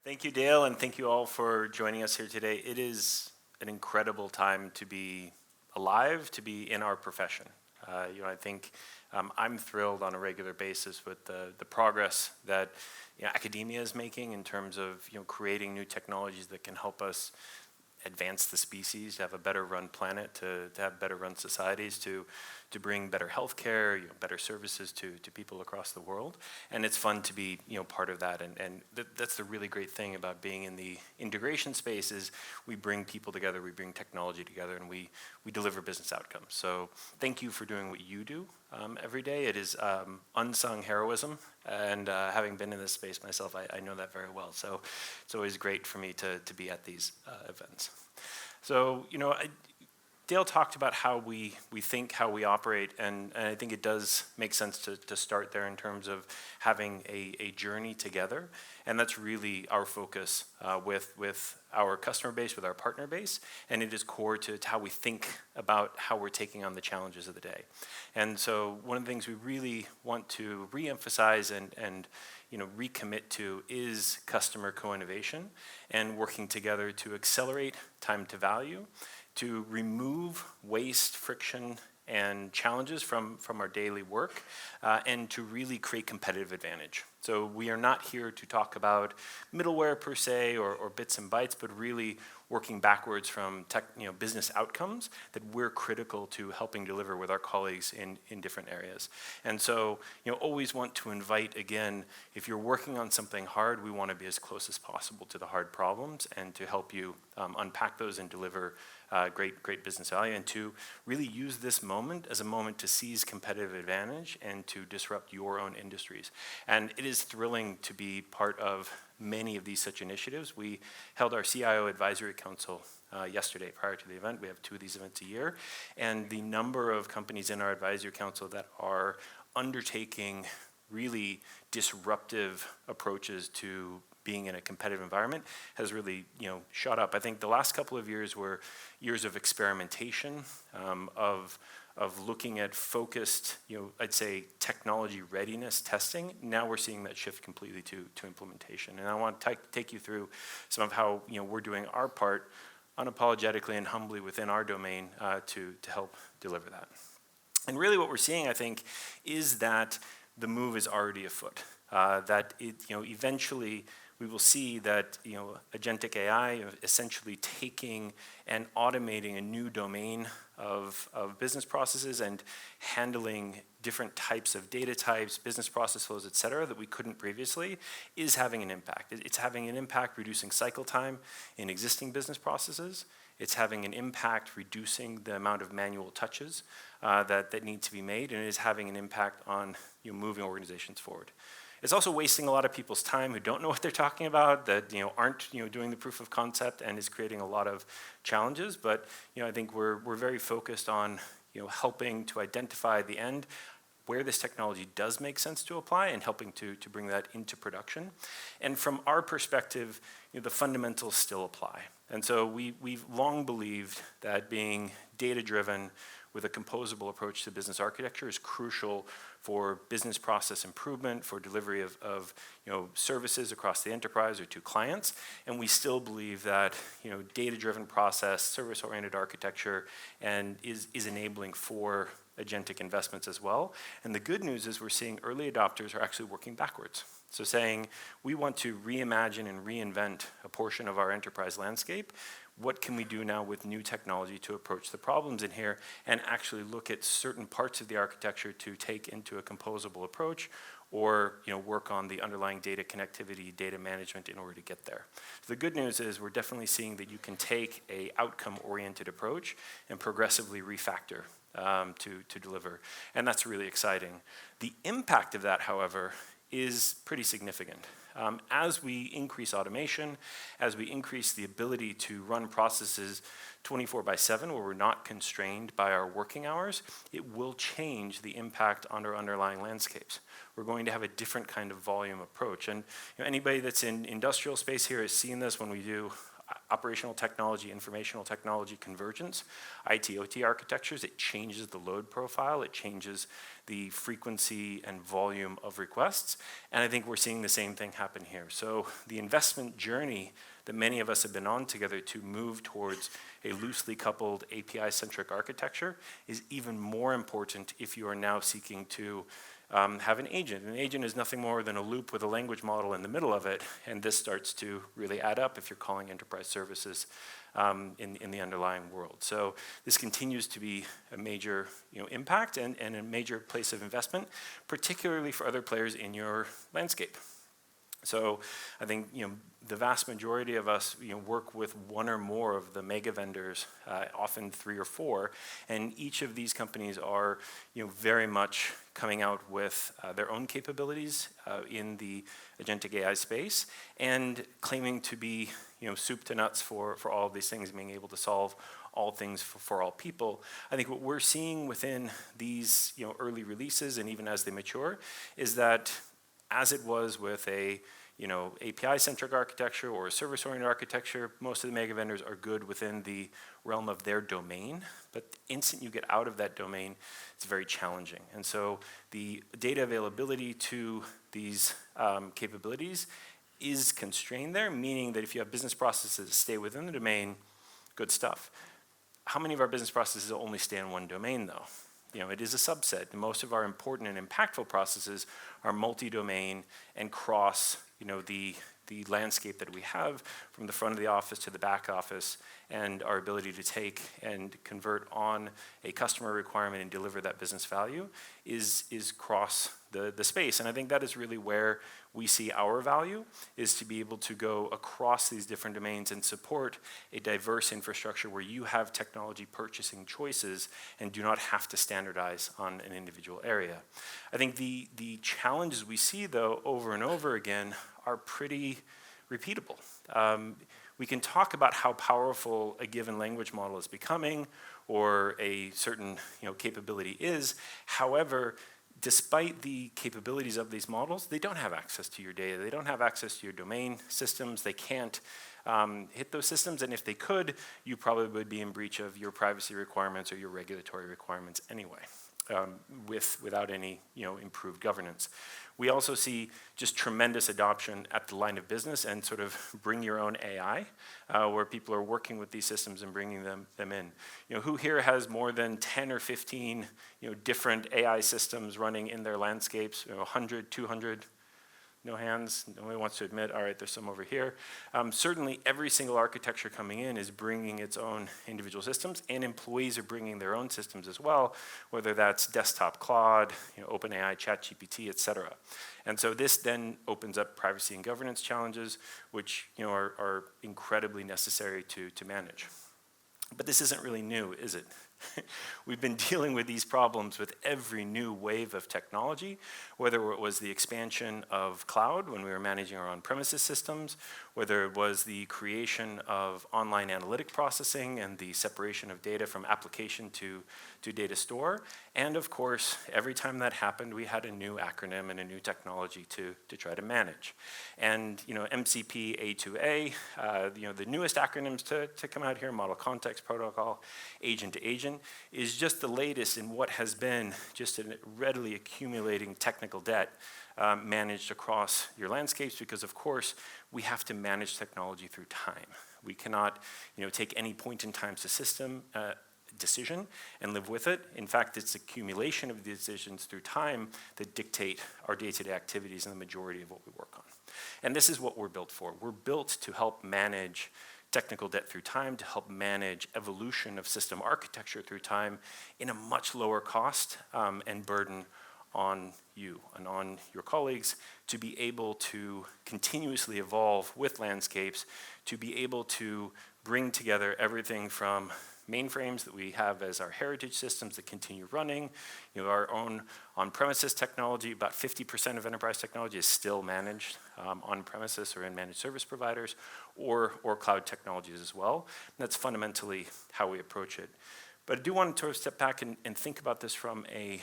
Thank you, Dale, and thank you all for joining us here today. It is an incredible time to be alive, to be in our profession. I think I'm thrilled on a regular basis with the progress that academia is making in terms of creating new technologies that can help us advance the species, to have a better run planet, to have better run societies, to bring better healthcare, better services to people across the world. And it's fun to be part of that. And that's the really great thing about being in the integration space is we bring people together, we bring technology together, and we deliver business outcomes. So thank you for doing what you do every day. It is unsung heroism. And having been in this space myself, I know that very well. So it's always great for me to be at these events. So, Dale talked about how we think, how we operate, and I think it does make sense to start there in terms of having a journey together. And that's really our focus with our customer base, with our partner base, and it is core to how we think about how we're taking on the challenges of the day. And so one of the things we really want to reemphasize and recommit to is customer co-innovation and working together to accelerate time to value, to remove waste, friction, and challenges from our daily work, and to really create competitive advantage. So we are not here to talk about middleware per se or bits and bytes, but really working backwards from business outcomes that we're critical to helping deliver with our colleagues in different areas. And so always want to invite, again, if you're working on something hard, we want to be as close as possible to the hard problems and to help you unpack those and deliver great business value, and to really use this moment as a moment to seize competitive advantage and to disrupt your own industries. And it is thrilling to be part of many of these such initiatives. We held our CIO Advisory Council yesterday prior to the event. We have 2 of these events a year, and the number of companies in our Advisory Council that are undertaking really disruptive approaches to being in a competitive environment has really shot up. I think the last couple of years were years of experimentation, of looking at focused, I'd say technology readiness testing. Now we're seeing that shift completely to implementation. And I want to take you through some of how we're doing our part unapologetically and humbly within our domain to help deliver that. And really what we're seeing, I think, is that the move is already afoot. That eventually we will see that Agentic AI essentially taking and automating a new domain of business processes and handling different types of data types, business process flows, et cetera, that we couldn't previously, is having an impact. It's having an impact reducing cycle time in existing business processes. It's having an impact reducing the amount of manual touches that need to be made, and it is having an impact on moving organizations forward. It's also wasting a lot of people's time who don't know what they're talking about, that aren't doing the proof of concept, and is creating a lot of challenges. But I think we're very focused on helping to identify the end where this technology does make sense to apply and helping to bring that into production. And from our perspective, the fundamentals still apply. And so we've long believed that being data-driven with a composable approach to business architecture is crucial for business process improvement, for delivery of services across the enterprise or to clients. And we still believe that data-driven process, service-oriented architecture, and is enabling for agentic investments as well. And the good news is we're seeing early adopters are actually working backwards. So saying we want to reimagine and reinvent a portion of our enterprise landscape. What can we do now with new technology to approach the problems in here and actually look at certain parts of the architecture to take into a composable approach, or work on the underlying data connectivity, data management in order to get there. So the good news is we're definitely seeing that you can take a outcome-oriented approach and progressively refactor to deliver, and that's really exciting. The impact of that, however, is pretty significant. As we increase automation, as we increase the ability to run processes 24/7 where we're not constrained by our working hours, it will change the impact on our underlying landscapes. We're going to have a different kind of volume approach. And anybody that's in industrial space here has seen this when we do operational technology, informational technology convergence, IT/OT architectures. It changes the load profile, it changes the frequency and volume of requests, and I think we're seeing the same thing happen here. So the investment journey that many of us have been on together to move towards a loosely coupled API-centric architecture is even more important if you are now seeking to have an agent. An agent is nothing more than a loop with a language model in the middle of it, and this starts to really add up if you're calling enterprise services in the underlying world. So this continues to be a major impact and a major place of investment, particularly for other players in your landscape. So I think the vast majority of us work with one or more of the mega vendors, often 3 or 4, and each of these companies are very much coming out with their own capabilities in the agentic AI space and claiming to be soup to nuts for all of these things, being able to solve all things for all people. I think what we're seeing within these early releases and even as they mature is that as it was with a API-centric architecture or a service-oriented architecture, most of the mega vendors are good within the realm of their domain, but the instant you get out of that domain, it's very challenging. And so the data availability to these capabilities is constrained there, meaning that if you have business processes that stay within the domain, good stuff. How many of our business processes only stay in one domain, though? It is a subset. Most of our important and impactful processes are multi-domain and cross the landscape that we have from the front of the office to the back office, and our ability to take and convert on a customer requirement and deliver that business value is cross the space. And I think that is really where we see our value, is to be able to go across these different domains and support a diverse infrastructure where you have technology purchasing choices and do not have to standardize on an individual area. I think the challenges we see, though, over and over again are pretty repeatable. We can talk about how powerful a given language model is becoming or a certain capability is. However, despite the capabilities of these models, they don't have access to your data. They don't have access to your domain systems. They can't hit those systems, and if they could, you probably would be in breach of your privacy requirements or your regulatory requirements anyway, without any improved governance. We also see just tremendous adoption at the line of business and sort of bring your own AI, where people are working with these systems and bringing them in. Who here has more than 10 or 15 different AI systems running in their landscapes, 100, 200? No hands, nobody wants to admit. All right, there's some over here. Certainly every single architecture coming in is bringing its own individual systems, and employees are bringing their own systems as well, whether that's desktop Claude, OpenAI, ChatGPT, et cetera. And so this then opens up privacy and governance challenges, which are incredibly necessary to manage. But this isn't really new, is it? We've been dealing with these problems with every new wave of technology, whether it was the expansion of cloud when we were managing our on-premises systems, whether it was the creation of online analytic processing and the separation of data from application to data store. And of course, every time that happened, we had a new acronym and a new technology to try to manage. And MCP-A2A, the newest acronyms to come out here, Model Context Protocol, Agent to Agent, is just the latest in what has been just a readily accumulating technical debt managed across your landscapes, because of course we have to manage technology through time. We cannot take any point in time to system decision and live with it. In fact, it's accumulation of decisions through time that dictate our day-to-day activities and the majority of what we work on. And this is what we're built for. We're built to help manage technical debt through time, to help manage evolution of system architecture through time in a much lower cost and burden on you and on your colleagues, to be able to continuously evolve with landscapes, to be able to bring together everything from mainframes that we have as our heritage systems that continue running, our own on-premises technology. About 50% of enterprise technology is still managed on-premises or in managed service providers, or cloud technologies as well. And that's fundamentally how we approach it. But I do want to step back and think about this from a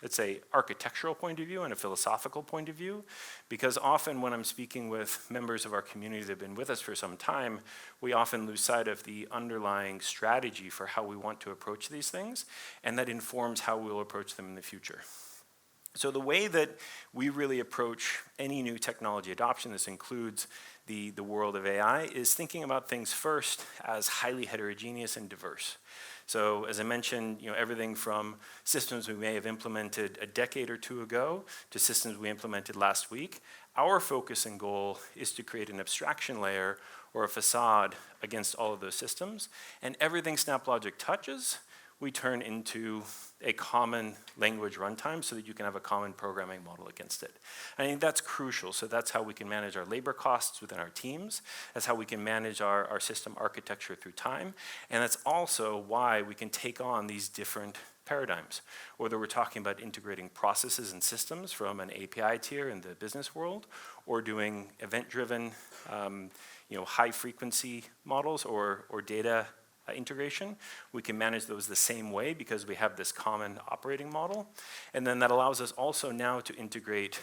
let's say, architectural point of view and a philosophical point of view, because often when I'm speaking with members of our community that have been with us for some time, we often lose sight of the underlying strategy for how we want to approach these things, and that informs how we'll approach them in the future. So the way that we really approach any new technology adoption, this includes the world of AI, is thinking about things first as highly heterogeneous and diverse. So as I mentioned, everything from systems we may have implemented a decade or two ago to systems we implemented last week, our focus and goal is to create an abstraction layer or a facade against all of those systems, and everything SnapLogic touches, we turn into a common language runtime so that you can have a common programming model against it. I think that's crucial. So that's how we can manage our labor costs within our teams. That's how we can manage our system architecture through time. And that's also why we can take on these different paradigms. Whether we're talking about integrating processes and systems from an API tier in the business world, or doing event-driven, high-frequency models or data integration, we can manage those the same way because we have this common operating model. And then that allows us also now to integrate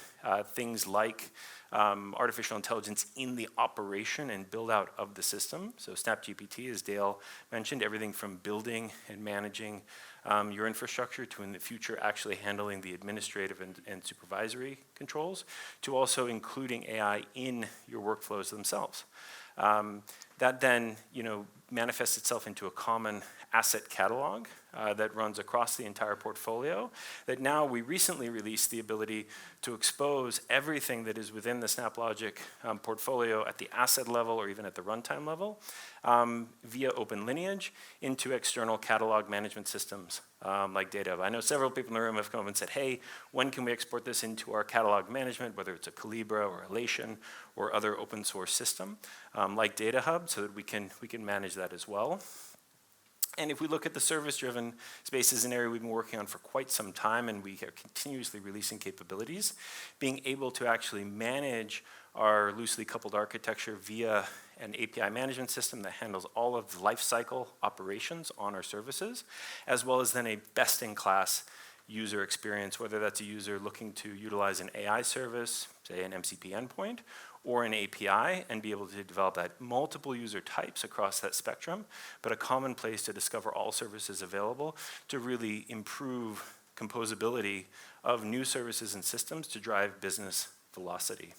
things like artificial intelligence in the operation and build out of the system. So SnapGPT, as Dale mentioned, everything from building and managing your infrastructure to in the future actually handling the administrative and supervisory controls, to also including AI in your workflows themselves. That then, manifests itself into a common asset catalog that runs across the entire portfolio, that now we recently released the ability to expose everything that is within the SnapLogic portfolio at the asset level or even at the runtime level via open lineage into external catalog management systems like Data. I know several people in the room have come up and said, hey, when can we export this into our catalog management, whether it's a Calibra or Elation or other open source system like Data Hub, so that we can manage that as well. And if we look at the service-driven space as an area we've been working on for quite some time, and we are continuously releasing capabilities, being able to actually manage our loosely coupled architecture via an API management system that handles all of the lifecycle operations on our services, as well as then a best-in-class user experience, whether that's a user looking to utilize an AI service, say an MCP endpoint, or an API, and be able to develop that multiple user types across that spectrum, but a common place to discover all services available to really improve composability of new services and systems to drive business velocity.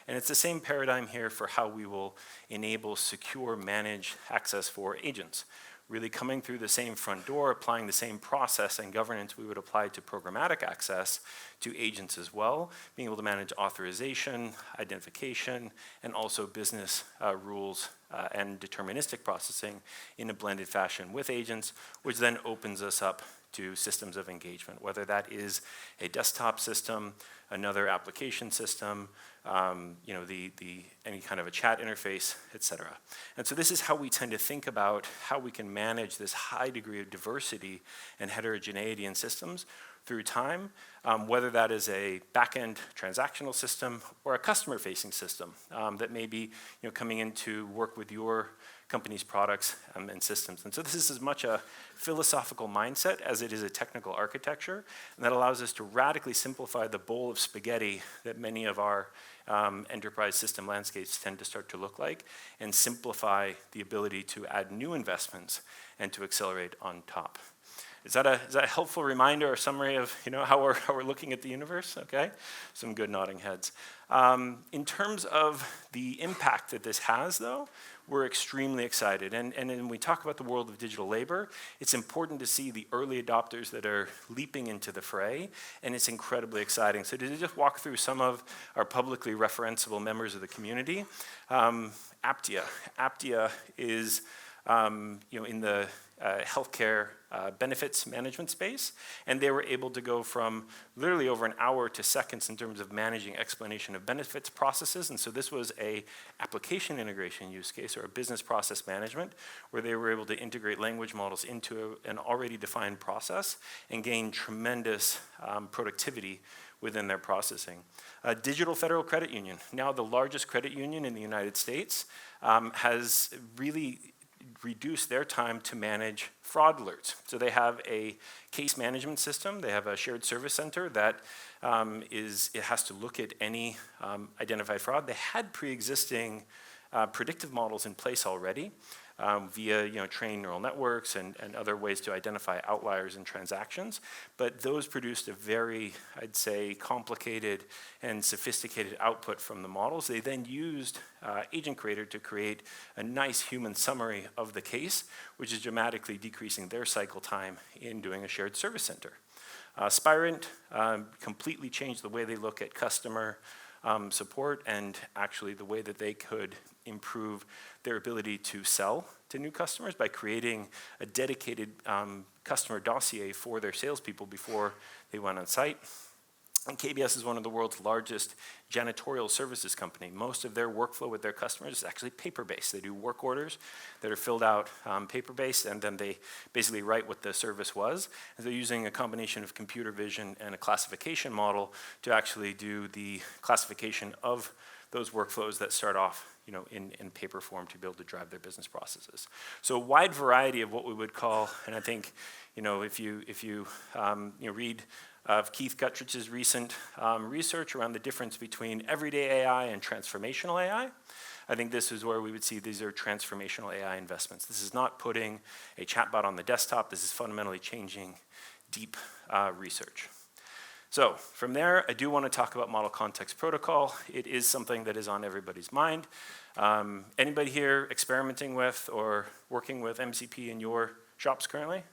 And it's the same paradigm here for how we will enable secure managed access for agents. Really coming through the same front door, applying the same process and governance we would apply to programmatic access to agents as well, being able to manage authorization, identification, and also business rules and deterministic processing in a blended fashion with agents, which then opens us up to systems of engagement, whether that is a desktop system, another application system, any kind of a chat interface, et cetera. And so this is how we tend to think about how we can manage this high degree of diversity and heterogeneity in systems through time, whether that is a back-end transactional system or a customer-facing system that may be coming in to work with your company's products and systems. And so this is as much a philosophical mindset as it is a technical architecture, and that allows us to radically simplify the bowl of spaghetti that many of our enterprise system landscapes tend to start to look like, and simplify the ability to add new investments and to accelerate on top. Is that a helpful reminder or summary of how we're looking at the universe? Okay, some good nodding heads. In terms of the impact that this has, though, we're extremely excited. And when we talk about the world of digital labor, it's important to see the early adopters that are leaping into the fray, and it's incredibly exciting. So to just walk through some of our publicly referenceable members of the community, Aptia. Aptia is in the healthcare benefits management space, and they were able to go from literally over an hour to seconds in terms of managing explanation of benefits processes. And so this was a application integration use case or a business process management where they were able to integrate language models into an already defined process and gain tremendous productivity within their processing. Digital Federal Credit Union, now the largest credit union in the United States, has really reduce their time to manage fraud alerts. So they have a case management system. They have a shared service center that it has to look at any identified fraud. They had pre-existing predictive models in place already via trained neural networks and other ways to identify outliers in transactions. But those produced a very, I'd say, complicated and sophisticated output from the models. They then used Agent Creator to create a nice human summary of the case, which is dramatically decreasing their cycle time in doing a shared service center. Spirent completely changed the way they look at customer support and actually the way that they could improve their ability to sell to new customers by creating a dedicated customer dossier for their salespeople before they went on site. And KBS is one of the world's largest janitorial services company. Most of their workflow with their customers is actually paper-based. They do work orders that are filled out paper-based, and then they basically write what the service was. And they're using a combination of computer vision and a classification model to actually do the classification of those workflows that start off in paper form to be able to drive their business processes. So a wide variety of what we would call, and I think if you read of Keith Guttridge's recent research around the difference between everyday AI and transformational AI. I think this is where we would see these are transformational AI investments. This is not putting a chatbot on the desktop. This is fundamentally changing deep research. So from there, I do want to talk about Model Context Protocol. It is something that is on everybody's mind. Anybody here experimenting with or working with MCP in your shops currently?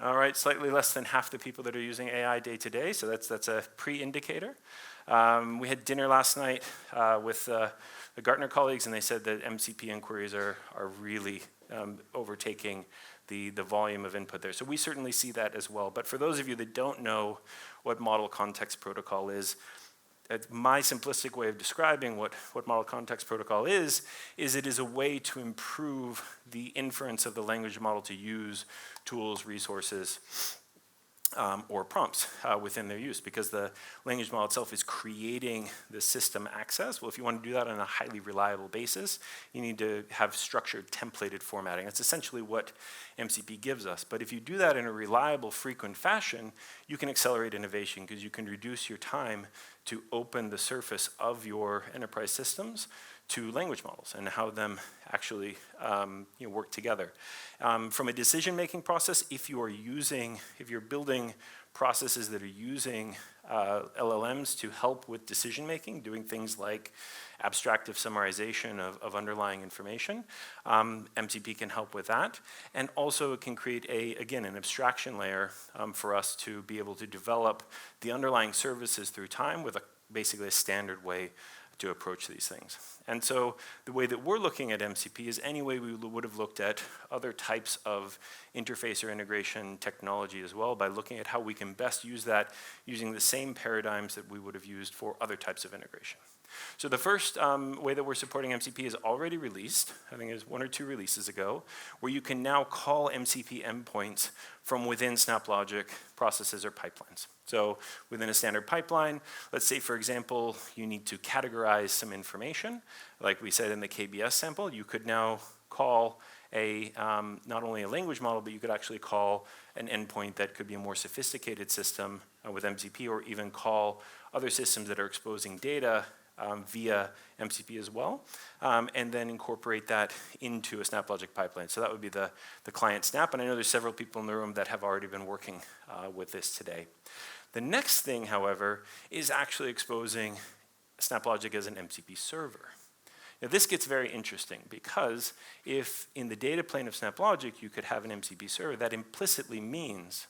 All right, slightly less than half the people that are using AI day to day, so that's a pre-indicator. We had dinner last night with the Gartner colleagues, and they said that MCP inquiries are really overtaking the volume of input there. So we certainly see that as well. But for those of you that don't know what Model Context Protocol is, my simplistic way of describing what Model Context Protocol is it is a way to improve the inference of the language model to use tools, resources, or prompts within their use, because the language model itself is creating the system access. Well, if you want to do that on a highly reliable basis, you need to have structured templated formatting. That's essentially what MCP gives us. But if you do that in a reliable, frequent fashion, you can accelerate innovation because you can reduce your time to open the surface of your enterprise systems to language models and how them actually work together. From a decision-making process, if you're building processes that are using LLMs to help with decision-making, doing things like abstractive summarization of underlying information, MCP can help with that. And also it can create, an abstraction layer for us to be able to develop the underlying services through time with basically a standard way to approach these things. And so the way that we're looking at MCP is any way we would have looked at other types of interface or integration technology as well, by looking at how we can best use that using the same paradigms that we would have used for other types of integration. So the first way that we're supporting MCP is already released. I think it was 1 or 2 releases ago, where you can now call MCP endpoints from within SnapLogic processes or pipelines. So within a standard pipeline, let's say, for example, you need to categorize some information. Like we said in the KBS sample, you could now call not only a language model, but you could actually call an endpoint that could be a more sophisticated system with MCP, or even call other systems that are exposing data via MCP as well, and then incorporate that into a SnapLogic pipeline. So that would be the client Snap, and I know there's several people in the room that have already been working with this today. The next thing, however, is actually exposing SnapLogic as an MCP server. Now this gets very interesting, because if in the data plane of SnapLogic you could have an MCP server, that implicitly means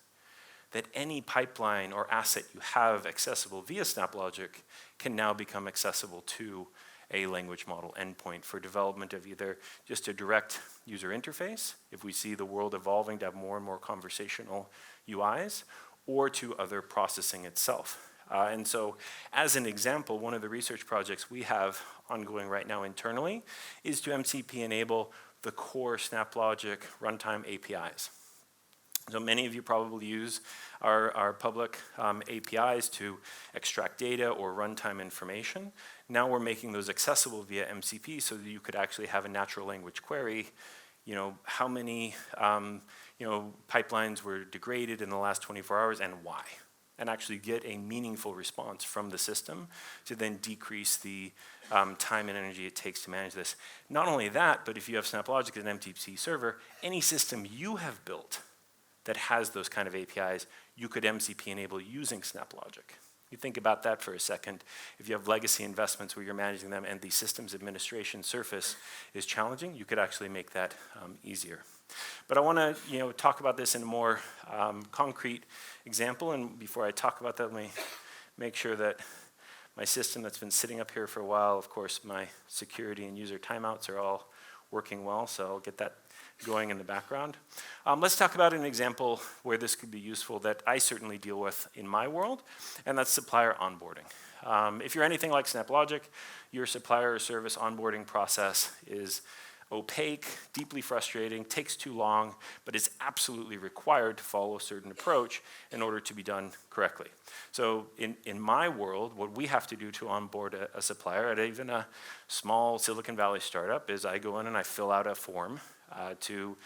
that any pipeline or asset you have accessible via SnapLogic can now become accessible to a language model endpoint for development of either just a direct user interface, if we see the world evolving to have more and more conversational UIs, or to other processing itself. And so as an example, one of the research projects we have ongoing right now internally is to MCP enable the core SnapLogic runtime APIs. So many of you probably use our public APIs to extract data or runtime information. Now we're making those accessible via MCP so that you could actually have a natural language query. How many pipelines were degraded in the last 24 hours and why? And actually get a meaningful response from the system to then decrease the time and energy it takes to manage this. Not only that, but if you have SnapLogic as an MCP server, any system you have built that has those kind of APIs, you could MCP enable using SnapLogic. You think about that for a second. If you have legacy investments where you're managing them and the systems administration surface is challenging, you could actually make that easier. But I want to talk about this in a more concrete example, and before I talk about that, let me make sure that my system that's been sitting up here for a while, of course, my security and user timeouts are all working well, so I'll get that going in the background. Let's talk about an example where this could be useful that I certainly deal with in my world, and that's supplier onboarding. If you're anything like SnapLogic, your supplier or service onboarding process is opaque, deeply frustrating, takes too long, but is absolutely required to follow a certain approach in order to be done correctly. So in my world, what we have to do to onboard a supplier at even a small Silicon Valley startup is I go in and I fill out a form to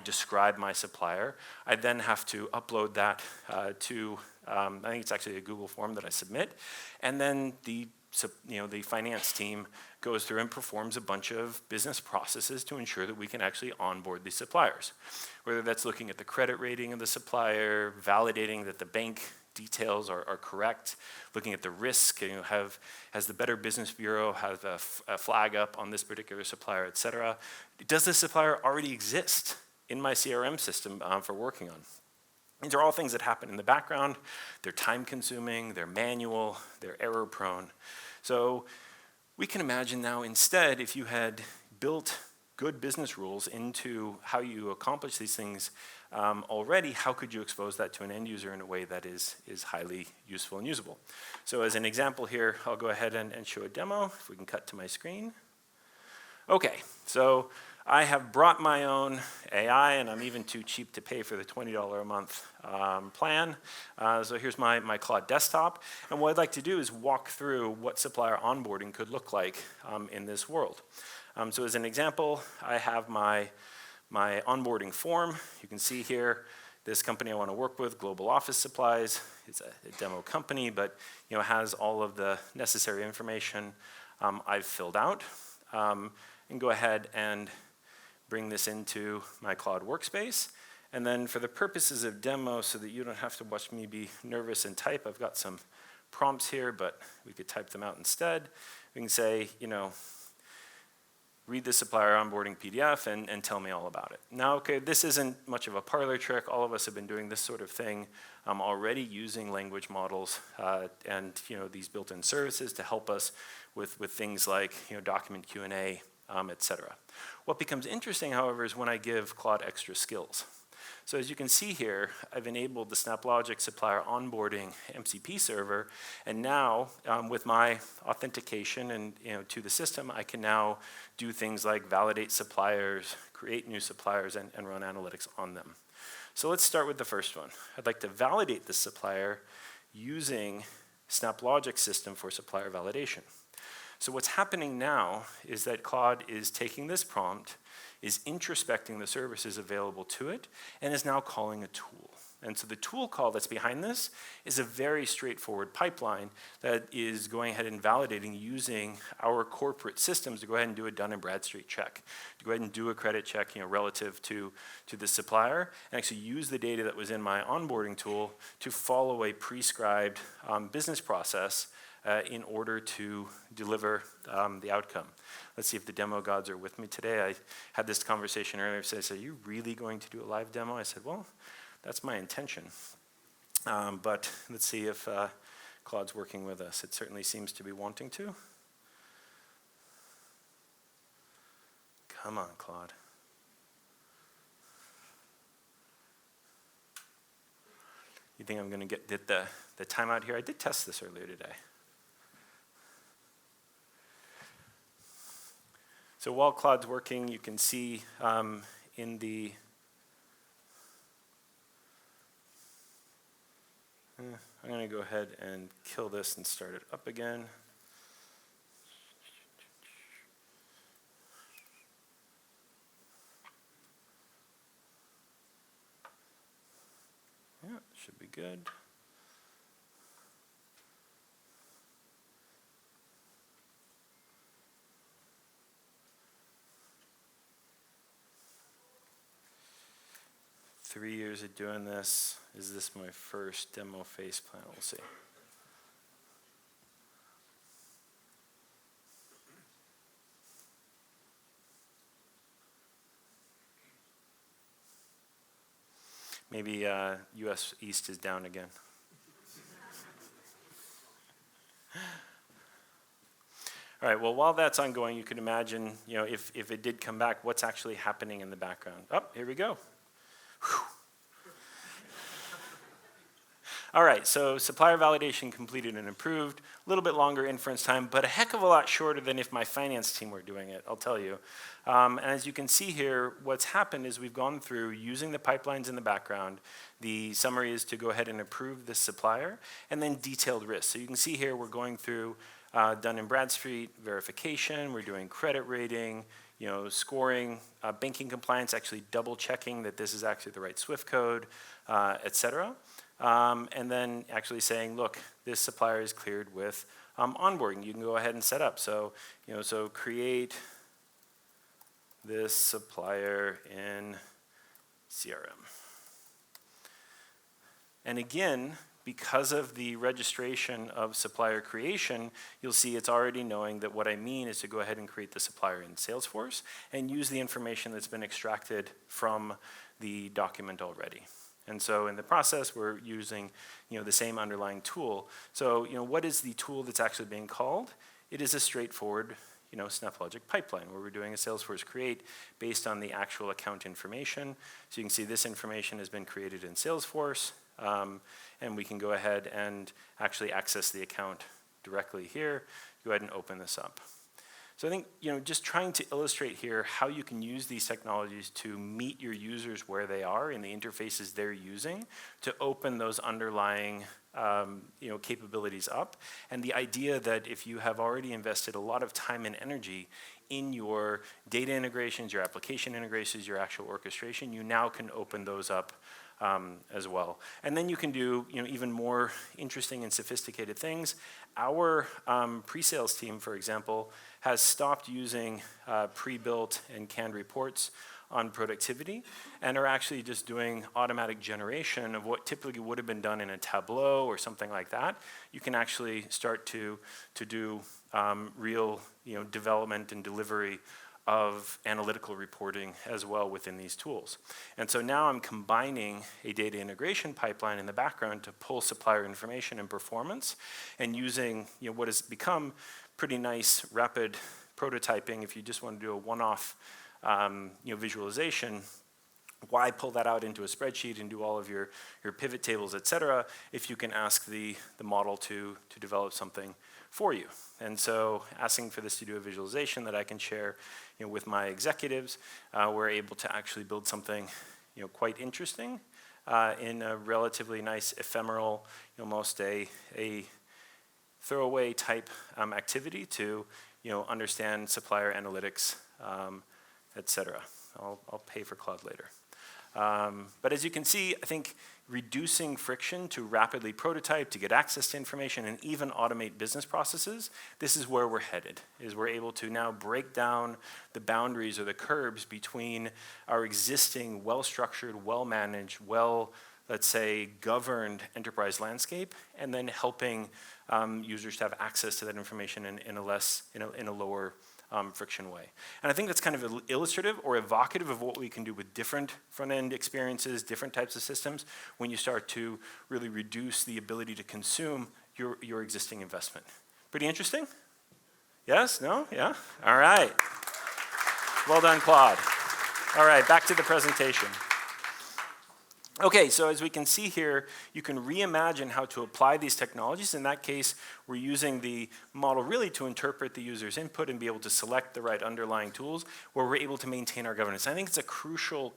describe my supplier. I then have to upload that to, I think it's actually a Google form that I submit, and then the finance team goes through and performs a bunch of business processes to ensure that we can actually onboard these suppliers. Whether that's looking at the credit rating of the supplier, validating that the bank details are correct, looking at the risk, has the Better Business Bureau have a flag up on this particular supplier, et cetera. Does this supplier already exist in my CRM system for working on? These are all things that happen in the background. They're time consuming, they're manual, they're error prone. So we can imagine now instead if you had built good business rules into how you accomplish these things already, how could you expose that to an end user in a way that is highly useful and usable? So as an example here, I'll go ahead and show a demo, if we can cut to my screen. Okay, so I have brought my own AI, and I'm even too cheap to pay for the $20 a month plan. So here's my Claude desktop. And what I'd like to do is walk through what supplier onboarding could look like in this world. So as an example, I have my onboarding form. You can see here this company I want to work with, Global Office Supplies. It's a demo company, but has all of the necessary information I've filled out. And go ahead and bring this into my Claude workspace. And then for the purposes of demo, so that you don't have to watch me be nervous and type, I've got some prompts here, but we could type them out instead. We can say, read the supplier onboarding PDF and tell me all about it. Now, okay, this isn't much of a parlor trick. All of us have been doing this sort of thing already using language models and these built-in services to help us with things like document Q&A, et cetera. What becomes interesting, however, is when I give Claude extra skills. So as you can see here, I've enabled the SnapLogic supplier onboarding MCP server, and now with my authentication and to the system, I can now do things like validate suppliers, create new suppliers, and run analytics on them. So let's start with the first one. I'd like to validate the supplier using SnapLogic system for supplier validation. So what's happening now is that Claude is taking this prompt, is introspecting the services available to it, and is now calling a tool. And so the tool call that's behind this is a very straightforward pipeline that is going ahead and validating using our corporate systems to go ahead and do a Dun & Bradstreet check, to go ahead and do a credit check relative to the supplier, and actually use the data that was in my onboarding tool to follow a prescribed business process in order to deliver the outcome. Let's see if the demo gods are with me today. I had this conversation earlier. So I said, are you really going to do a live demo? I said, well, that's my intention. But let's see if Claude's working with us. It certainly seems to be wanting to. Come on, Claude. You think I'm going to get the timeout here? I did test this earlier today. So while Claude's working, you can see in the I'm going to go ahead and kill this and start it up again. Yeah, should be good. Three years of doing this. Is this my first demo face plant? We'll see. Maybe US East is down again. All right, well, while that's ongoing, you can imagine, if it did come back, what's actually happening in the background. Oh, here we go. Whew. All right, so supplier validation completed and approved. A little bit longer inference time, but a heck of a lot shorter than if my finance team were doing it, I'll tell you. And as you can see here, what's happened is we've gone through using the pipelines in the background. The summary is to go ahead and approve this supplier, and then detailed risk. So you can see here we're going through Dun & Bradstreet verification, we're doing credit rating, scoring, banking compliance, actually double checking that this is actually the right SWIFT code, et cetera. And then actually saying, look, this supplier is cleared with onboarding. You can go ahead and set up. So, so create this supplier in CRM. And again, because of the registration of supplier creation, you'll see it's already knowing that what I mean is to go ahead and create the supplier in Salesforce and use the information that's been extracted from the document already. And so in the process, we're using the same underlying tool. So what is the tool that's actually being called? It is a straightforward SnapLogic pipeline where we're doing a Salesforce create based on the actual account information. So you can see this information has been created in Salesforce. And we can go ahead and actually access the account directly here. Go ahead and open this up. So I think, just trying to illustrate here how you can use these technologies to meet your users where they are in the interfaces they're using to open those underlying capabilities up. And the idea that if you have already invested a lot of time and energy in your data integrations, your application integrations, your actual orchestration, you now can open those up as well. And then you can do even more interesting and sophisticated things. Our pre-sales team, for example, has stopped using pre-built and canned reports on productivity and are actually just doing automatic generation of what typically would have been done in a Tableau or something like that. You can actually start to do real development and delivery of analytical reporting as well within these tools. And so now I'm combining a data integration pipeline in the background to pull supplier information and performance and using what has become pretty nice rapid prototyping. If you just want to do a one-off visualization, why pull that out into a spreadsheet and do all of your pivot tables, et cetera, if you can ask the model to develop something for you. And so asking for this to do a visualization that I can share with my executives, we're able to actually build something quite interesting in a relatively nice ephemeral, almost a throwaway type activity to understand supplier analytics, et cetera. I'll pay for Cloud later. But as you can see, I think reducing friction to rapidly prototype, to get access to information, and even automate business processes, this is where we're headed, is we're able to now break down the boundaries or the curbs between our existing well-structured, well-managed, let's say, governed enterprise landscape, and then helping users to have access to that information in a lower friction way. And I think that's kind of illustrative or evocative of what we can do with different front-end experiences, different types of systems, when you start to really reduce the ability to consume your existing investment. Pretty interesting? Yes? No? Yeah? All right. Well done, Claude. All right, back to the presentation. Okay, so as we can see here, you can reimagine how to apply these technologies. In that case, we're using the model really to interpret the user's input and be able to select the right underlying tools where we're able to maintain our governance. I think it's a crucial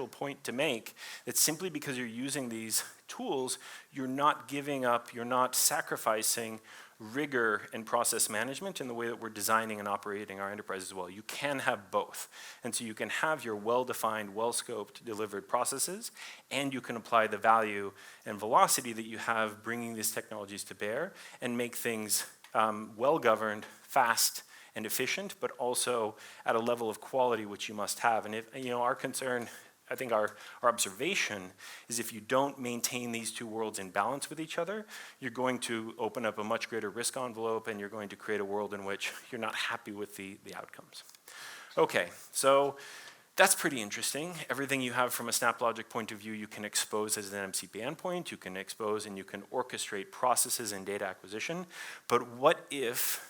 point to make that simply because you're using these tools, you're not giving up, you're not sacrificing rigor and process management in the way that we're designing and operating our enterprise as well. You can have both. And so you can have your well-defined, well-scoped, delivered processes, and you can apply the value and velocity that you have bringing these technologies to bear and make things well-governed, fast, and efficient, but also at a level of quality which you must have. And if, our concern, I think our observation is if you don't maintain these two worlds in balance with each other, you're going to open up a much greater risk envelope and you're going to create a world in which you're not happy with the outcomes. Okay, so that's pretty interesting. Everything you have from a SnapLogic point of view, you can expose as an MCP endpoint, you can expose and you can orchestrate processes and data acquisition. But what if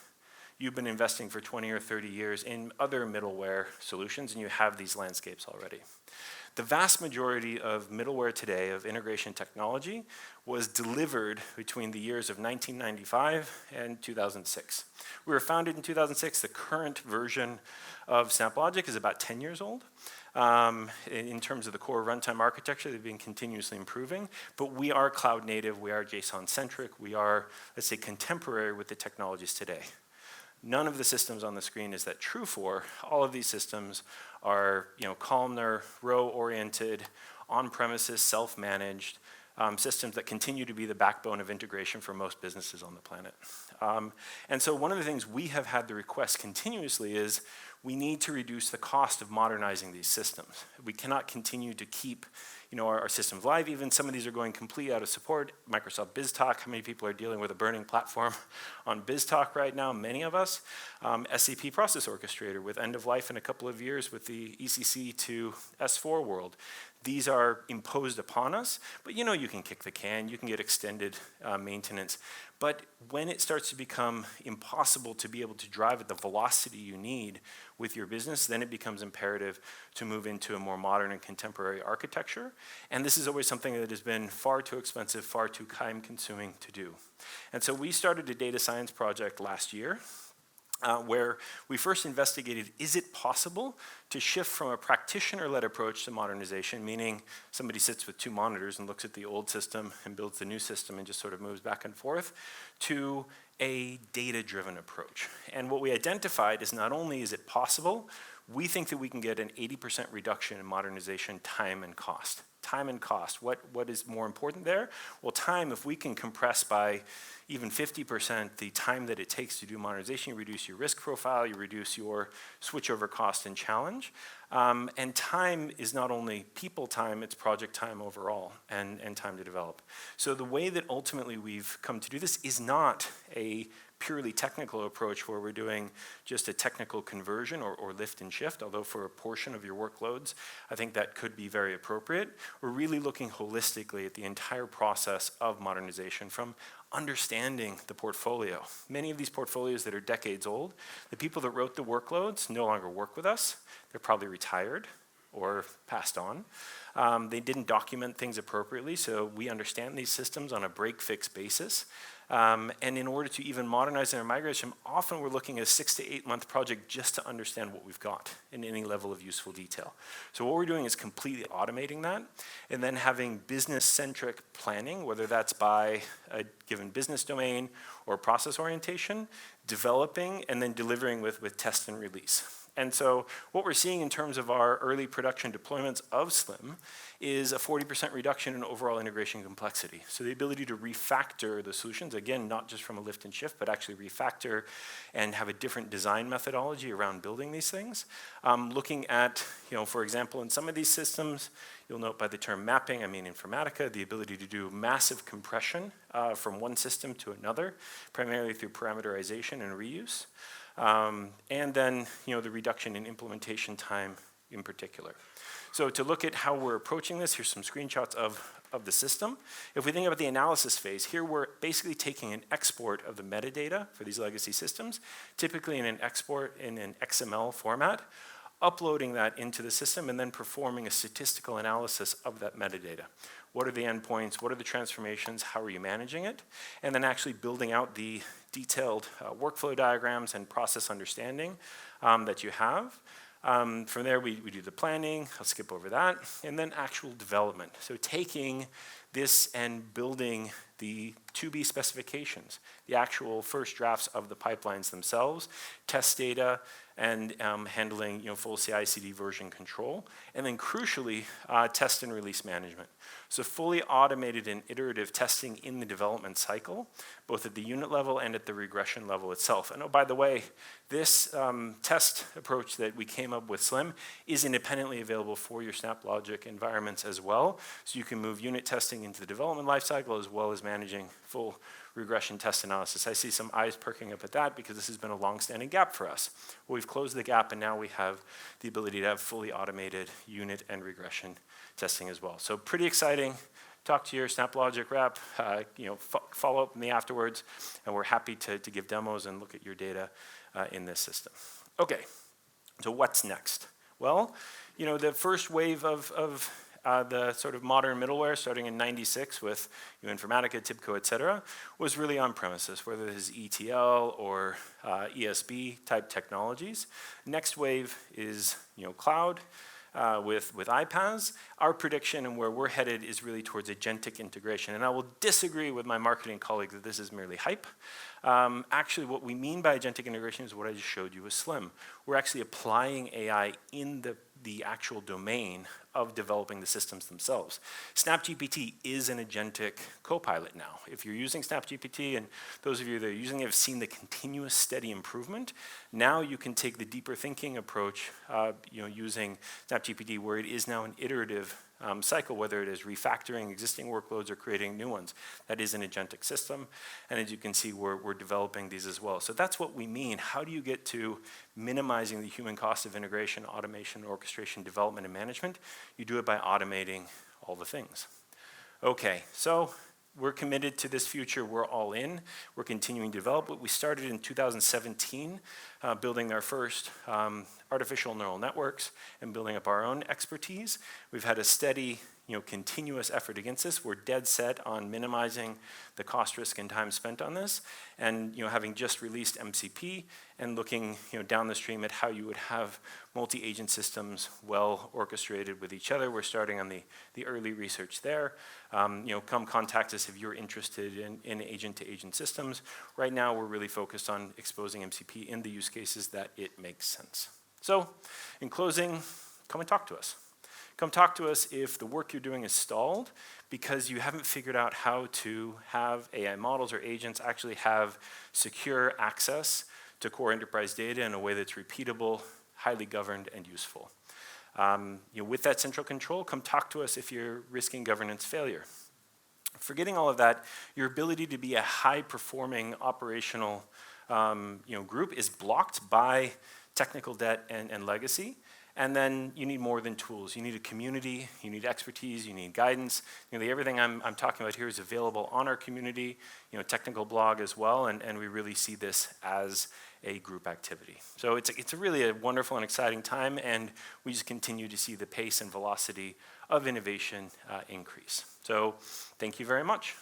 you've been investing for 20 or 30 years in other middleware solutions and you have these landscapes already? The vast majority of middleware today, of integration technology, was delivered between the years of 1995 and 2006. We were founded in 2006. The current version of SnapLogic is about 10 years old. In terms of the core runtime architecture, they've been continuously improving, but we are cloud native, we are JSON-centric, we are, let's say, contemporary with the technologies today. None of the systems on the screen is that true for. All of these systems are columnar, row-oriented, on-premises, self-managed systems that continue to be the backbone of integration for most businesses on the planet. And so one of the things we have had the request continuously is we need to reduce the cost of modernizing these systems. We cannot continue to keep our systems live. Even some of these are going completely out of support. Microsoft BizTalk, how many people are dealing with a burning platform on BizTalk right now? Many of us. SAP Process Orchestrator with end of life in a couple of years with the ECC to S4 world. These are imposed upon us, but you can kick the can, you can get extended maintenance. But when it starts to become impossible to be able to drive at the velocity you need with your business, then it becomes imperative to move into a more modern and contemporary architecture. And this is always something that has been far too expensive, far too time-consuming to do. And so we started a data science project last year, where we first investigated, is it possible to shift from a practitioner-led approach to modernization, meaning somebody sits with two monitors and looks at the old system and builds the new system and just sort of moves back and forth, to a data-driven approach. And what we identified is not only is it possible, we think that we can get an 80% reduction in modernization time and cost. Time and cost, what is more important there? Well, time, if we can compress by even 50% the time that it takes to do modernization, you reduce your risk profile, you reduce your switchover cost and challenge. And time is not only people time, it's project time overall and time to develop. So the way that ultimately we've come to do this is not a purely technical approach where we're doing just a technical conversion or lift and shift, although for a portion of your workloads, I think that could be very appropriate. We're really looking holistically at the entire process of modernization from understanding the portfolio. Many of these portfolios that are decades old, the people that wrote the workloads no longer work with us. They're probably retired or passed on. They didn't document things appropriately, so we understand these systems on a break-fix basis. And in order to even modernize and migrate them, often we're looking at a 6 to 8 month project just to understand what we've got in any level of useful detail. So what we're doing is completely automating that and then having business-centric planning, whether that's by a given business domain or process orientation, developing and then delivering with test and release. And so what we're seeing in terms of our early production deployments of SLIM is a 40% reduction in overall integration complexity. So the ability to refactor the solutions, again, not just from a lift and shift, but actually refactor and have a different design methodology around building these things. Looking at, for example, in some of these systems, you'll note by the term mapping, I mean Informatica, the ability to do massive compression from one system to another, primarily through parameterization and reuse. And then, the reduction in implementation time in particular. So to look at how we're approaching this, here's some screenshots of the system. If we think about the analysis phase, here we're basically taking an export of the metadata for these legacy systems, typically in an export in an XML format, uploading that into the system, and then performing a statistical analysis of that metadata. What are the endpoints? What are the transformations? How are you managing it? And then actually building out the detailed workflow diagrams and process understanding that you have. From there, we do the planning. I'll skip over that. And then actual development. So taking this and building the to-be specifications, the actual first drafts of the pipelines themselves, test data, and handling full CI/CD version control, and then crucially, test and release management. So fully automated and iterative testing in the development cycle, both at the unit level and at the regression level itself. And oh, by the way, this test approach that we came up with, Slim, is independently available for your SnapLogic environments as well. So you can move unit testing into the development lifecycle as well as managing full regression test analysis. I see some eyes perking up at that because this has been a long-standing gap for us. Well, we've closed the gap, and now we have the ability to have fully automated unit and regression testing as well. So pretty exciting. Talk to your SnapLogic rep, follow up with me afterwards, and we're happy to give demos and look at your data in this system. Okay, so what's next? Well, the first wave of the sort of modern middleware, starting in '96 with Informatica, TIBCO, et cetera, was really on premises, whether this is ETL or ESB type technologies. Next wave is cloud with iPaaS. Our prediction and where we're headed is really towards agentic integration. And I will disagree with my marketing colleague that this is merely hype. Actually, what we mean by agentic integration is what I just showed you with Slim. We're actually applying AI in the actual domain of developing the systems themselves. SnapGPT is an agentic copilot now. If you're using SnapGPT, and those of you that are using it have seen the continuous steady improvement, now you can take the deeper thinking approach using SnapGPT, where it is now an iterative cycle, whether it is refactoring existing workloads or creating new ones. That is an agentic system, and as you can see, we're developing these as well. So that's what we mean. How do you get to minimizing the human cost of integration, automation, orchestration, development, and management? You do it by automating all the things. Okay, so we're committed to this future. We're all in. We're continuing to develop. We started in 2017, building our first artificial neural networks and building up our own expertise. We've had a steady, continuous effort against this. We're dead set on minimizing the cost, risk, and time spent on this. And having just released MCP and looking down the stream at how you would have multi-agent systems well orchestrated with each other. We're starting on the early research there. Come contact us if you're interested in agent-to-agent systems. Right now, we're really focused on exposing MCP in the use cases that it makes sense. So, in closing, come and talk to us. Come talk to us if the work you're doing is stalled because you haven't figured out how to have AI models or agents actually have secure access to core enterprise data in a way that's repeatable, highly governed, and useful. With that central control, come talk to us if you're risking governance failure. Forgetting all of that, your ability to be a high-performing operational group is blocked by technical debt and legacy. And then you need more than tools. You need a community, you need expertise, you need guidance. Everything I'm talking about here is available on our community, technical blog as well, and we really see this as a group activity. So it's really a wonderful and exciting time, and we just continue to see the pace and velocity of innovation increase. So thank you very much.